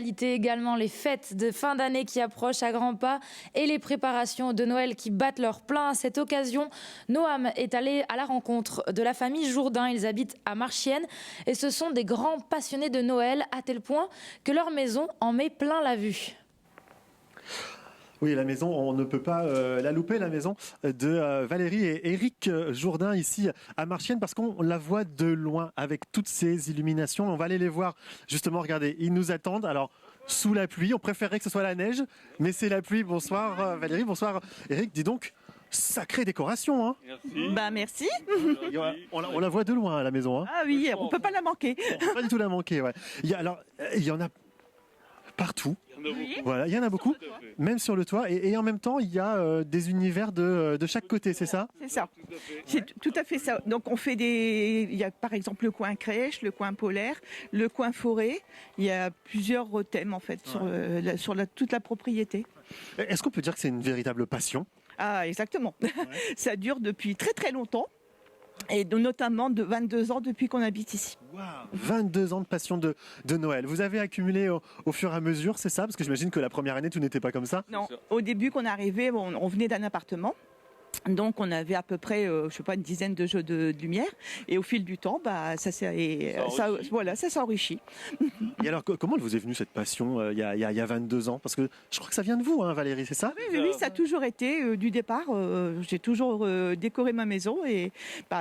l'actualité également, les fêtes de fin d'année qui approchent à grands pas et les préparations de Noël qui battent leur plein. À cette occasion, Noam est allé à la rencontre de la famille Jourdain. Ils habitent à Marchiennes et ce sont des grands passionnés de Noël à tel point que leur maison en met plein la vue. Oui, la maison, on ne peut pas la louper, la maison de Valérie et Éric Jourdain ici à Marchiennes, parce qu'on la voit de loin avec toutes ces illuminations. On va aller les voir, justement, regardez, ils nous attendent. Alors, sous la pluie, on préférerait que ce soit la neige, mais c'est la pluie. Bonsoir Valérie, bonsoir Éric. Dis donc, sacrée décoration, hein. Merci. Merci. On la voit de loin, la maison, hein. Ah oui, on peut pas la manquer. On peut pas du tout la manquer, ouais. Il y en a partout. Voilà, il y en a beaucoup, même sur le toit. Et en même temps, il y a des univers de chaque côté, c'est ça ? C'est ça. C'est tout à fait ça. Donc on fait il y a par exemple le coin crèche, le coin polaire, le coin forêt. Il y a plusieurs thèmes en fait sur toute la propriété. Est-ce qu'on peut dire que c'est une véritable passion ? Ah exactement. Ouais. Ça dure depuis très très longtemps. Et notamment de 22 ans depuis qu'on habite ici. Wow. 22 ans de passion de Noël. Vous avez accumulé au fur et à mesure, c'est ça ? Parce que j'imagine que la première année, tout n'était pas comme ça. Non, au début qu'on arrivait, on venait d'un appartement. Donc on avait à peu près, une dizaine de jeux de lumière. Et au fil du temps, ça s'enrichit. Et alors, comment vous est venue cette passion il y a 22 ans ? Parce que je crois que ça vient de vous, hein, Valérie, c'est ça ? Oui, ça a toujours été du départ. J'ai toujours décoré ma maison et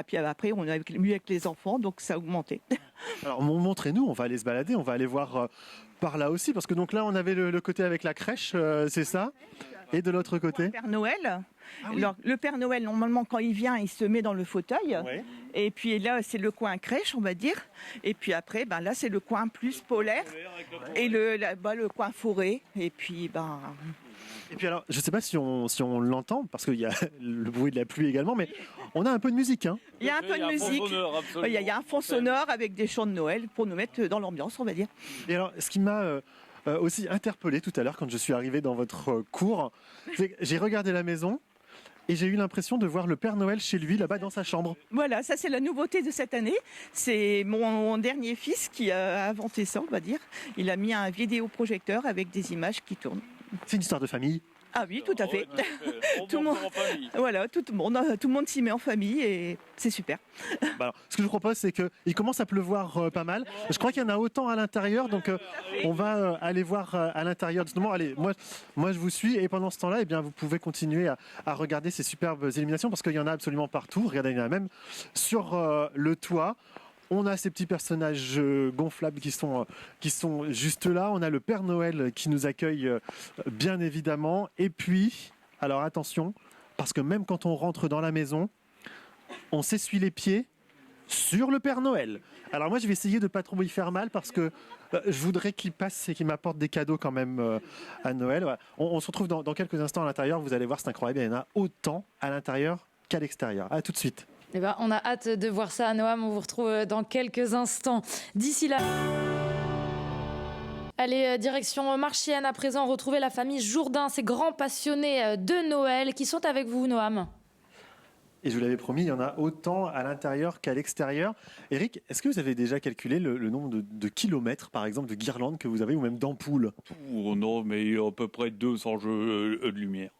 puis après on a mieux avec les enfants, donc ça a augmenté. Alors montrez-nous, on va aller se balader, on va aller voir par là aussi, parce que donc là on avait le côté avec la crèche, c'est ça ? Et de l'autre côté ? Le Père Noël. Ah oui. Alors, le Père Noël, normalement, quand il vient, il se met dans le fauteuil. Ouais. Et puis là, c'est le coin crèche, on va dire. Et puis après, là, c'est le coin plus polaire. Et le coin forêt. Et puis, Et puis alors, je ne sais pas si on l'entend, parce qu'il y a le bruit de la pluie également, mais on a un peu de musique, hein. Il y a un peu de musique. Il y a un fond sonore avec des chants de Noël pour nous mettre dans l'ambiance, on va dire. Et alors, ce qui m'a aussi interpellé tout à l'heure quand je suis arrivé dans votre cour, c'est que j'ai regardé la maison et j'ai eu l'impression de voir le Père Noël chez lui, là-bas dans sa chambre. Voilà, ça c'est la nouveauté de cette année. C'est mon dernier fils qui a inventé ça, on va dire. Il a mis un vidéoprojecteur avec des images qui tournent. C'est une histoire de famille. Ah oui, tout à fait. Tout le monde en famille. Voilà, tout le monde s'y met en famille et c'est super. Alors, ce que je vous propose, c'est qu'il commence à pleuvoir pas mal. Je crois qu'il y en a autant à l'intérieur, donc on va aller voir à l'intérieur. Justement, allez, moi je vous suis et pendant ce temps-là, eh bien, vous pouvez continuer à regarder ces superbes illuminations parce qu'il y en a absolument partout. Regardez, il y en a même sur le toit. On a ces petits personnages gonflables qui sont juste là. On a le Père Noël qui nous accueille bien évidemment. Et puis, alors attention, parce que même quand on rentre dans la maison, on s'essuie les pieds sur le Père Noël. Alors moi, je vais essayer de ne pas trop y faire mal parce que je voudrais qu'il passe et qu'il m'apporte des cadeaux quand même à Noël. Voilà. On se retrouve dans quelques instants à l'intérieur. Vous allez voir, c'est incroyable. Il y en a autant à l'intérieur qu'à l'extérieur. À tout de suite. On a hâte de voir ça, Noam. On vous retrouve dans quelques instants. D'ici là... Allez, direction Marchiennes à présent, retrouver la famille Jourdain, ces grands passionnés de Noël qui sont avec vous, Noam. Et je vous l'avais promis, il y en a autant à l'intérieur qu'à l'extérieur. Éric, est-ce que vous avez déjà calculé le nombre de kilomètres, par exemple, de guirlandes que vous avez ou même d'ampoules ? Non, mais il y a à peu près 200 jeux de lumière.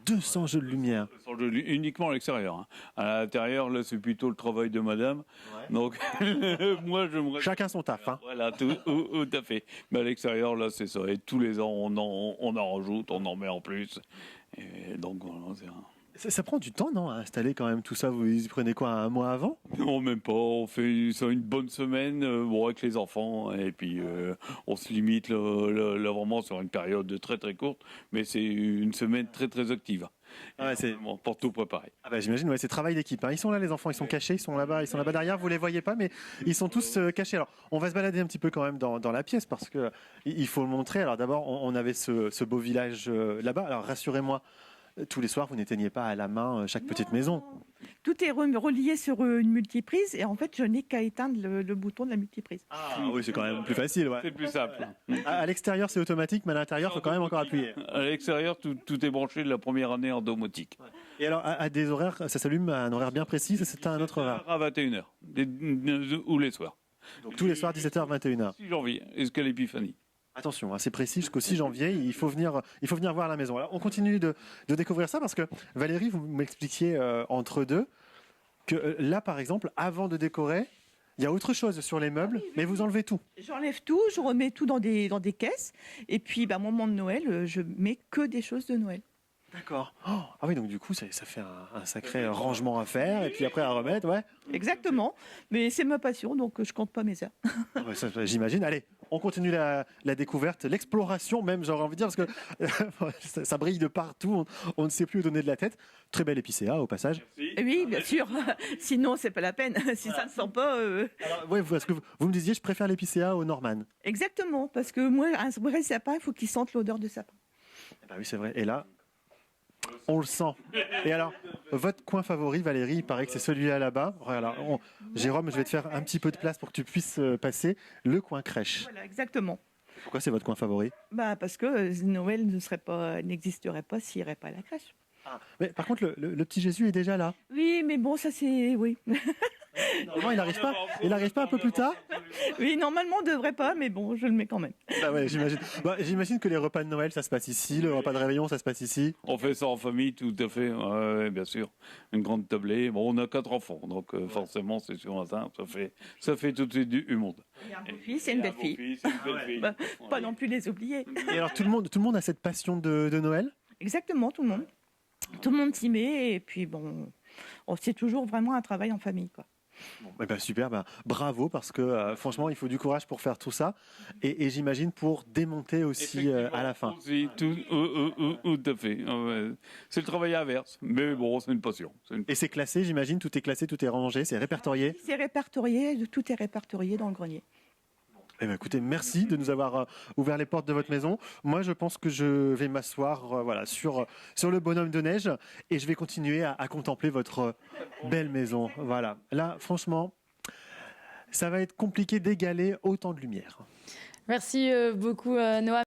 200 jeux de lumière. Uniquement à l'extérieur. Hein. À l'intérieur, là, c'est plutôt le travail de madame. Ouais. Donc, moi, chacun son taf. Hein. Voilà, tout à fait. Mais à l'extérieur, là, c'est ça. Et tous les ans, on en rajoute, on en met en plus. Et donc, voilà, ça prend du temps, non, à installer quand même tout ça. Vous y prenez quoi, un mois avant ? Non, même pas. On fait ça une bonne semaine avec les enfants. Et puis, on se limite là, vraiment sur une période très très courte. Mais c'est une semaine très très active. Ah ouais, c'est pour tout préparer. Ah bah, j'imagine, ouais, c'est travail d'équipe. Hein. Ils sont là, les enfants, ils sont cachés, ils sont là-bas derrière. Vous les voyez pas, mais ils sont tous cachés. Alors, on va se balader un petit peu quand même dans la pièce parce que il faut le montrer. Alors d'abord, on avait ce beau village là-bas. Alors rassurez-moi. Tous les soirs, vous n'éteignez pas à la main chaque petite maison. Tout est relié sur une multiprise et en fait, je n'ai qu'à éteindre le bouton de la multiprise. Ah oui, c'est quand même plus facile. Ouais. C'est plus simple. À l'extérieur, c'est automatique, mais à l'intérieur, il faut quand même encore appuyer. À l'extérieur, tout est branché de la première année en domotique. Ouais. Et alors, à des horaires, ça s'allume à un horaire bien précis, c'est un autre horaire ? À 21h, ou les soirs. Donc tous les soirs, 17h, 21h. 6 janvier, jusqu'à l'épiphanie. Attention, hein, c'est précis, jusqu'au 6 janvier, il faut venir voir la maison. Alors, on continue de découvrir ça parce que Valérie, vous m'expliquiez entre deux que là, par exemple, avant de décorer, il y a autre chose sur les meubles, mais vous enlevez tout. J'enlève tout, je remets tout dans des caisses. Et puis, au moment de Noël, je mets que des choses de Noël. D'accord. Oh, ah oui, donc du coup, ça fait un sacré rangement à faire et puis après à remettre, ouais. Exactement. Mais c'est ma passion, donc je compte pas mes heures. Ah ouais, ça, j'imagine. Allez, on continue la découverte, l'exploration même, j'aurais envie de dire, parce que ça brille de partout, on ne sait plus où donner de la tête. Très belle épicéa au passage. Et oui, bien sûr. Sinon, c'est pas la peine. Si ça ne sent pas. Alors, ouais, parce que vous me disiez, je préfère l'épicéa au Norman. Exactement. Parce que moi, un vrai sapin, il faut qu'il sente l'odeur de sapin. Bah oui, c'est vrai. Et là, on le sent. Et alors, votre coin favori, Valérie, il paraît que c'est celui-là là-bas. Voilà, Jérôme, je vais te faire un petit peu de place pour que tu puisses passer. Le coin crèche. Voilà, exactement. Pourquoi c'est votre coin favori? Parce que Noël n'existerait pas s'il n'y aurait pas la crèche. Ah, mais par contre, le petit Jésus est déjà là. Oui, mais bon, ça c'est. Oui. Normalement, il n'arrive pas un peu plus tard? Oui, normalement, on ne devrait pas, mais bon, je le mets quand même. Ah ouais, j'imagine. J'imagine que les repas de Noël, ça se passe ici. Le repas de réveillon, ça se passe ici. On fait ça en famille, tout à fait, ouais, bien sûr. Une grande tablée. Bon, on a 4 enfants, donc forcément, c'est sur un sein, ça fait tout de suite du monde. Il y a un beau-fils et une belle-fille. Pas non plus les oublier. Et alors, tout le monde a cette passion de Noël? Exactement, tout le monde. Tout le monde s'y met, et puis bon, c'est toujours vraiment un travail en famille, quoi. Bon, super, bravo, parce que franchement, il faut du courage pour faire tout ça. Et j'imagine pour démonter aussi à la fin. Aussi, tout à fait. C'est le travail inverse, mais bon, c'est une passion. Et c'est classé, j'imagine, tout est classé, tout est rangé, c'est répertorié? C'est répertorié, tout est répertorié dans le grenier. Eh bien, écoutez, merci de nous avoir ouvert les portes de votre maison. Moi, je pense que je vais m'asseoir sur le bonhomme de neige et je vais continuer à contempler votre belle maison. Voilà. Là, franchement, ça va être compliqué d'égaler autant de lumière. Merci beaucoup, Noam.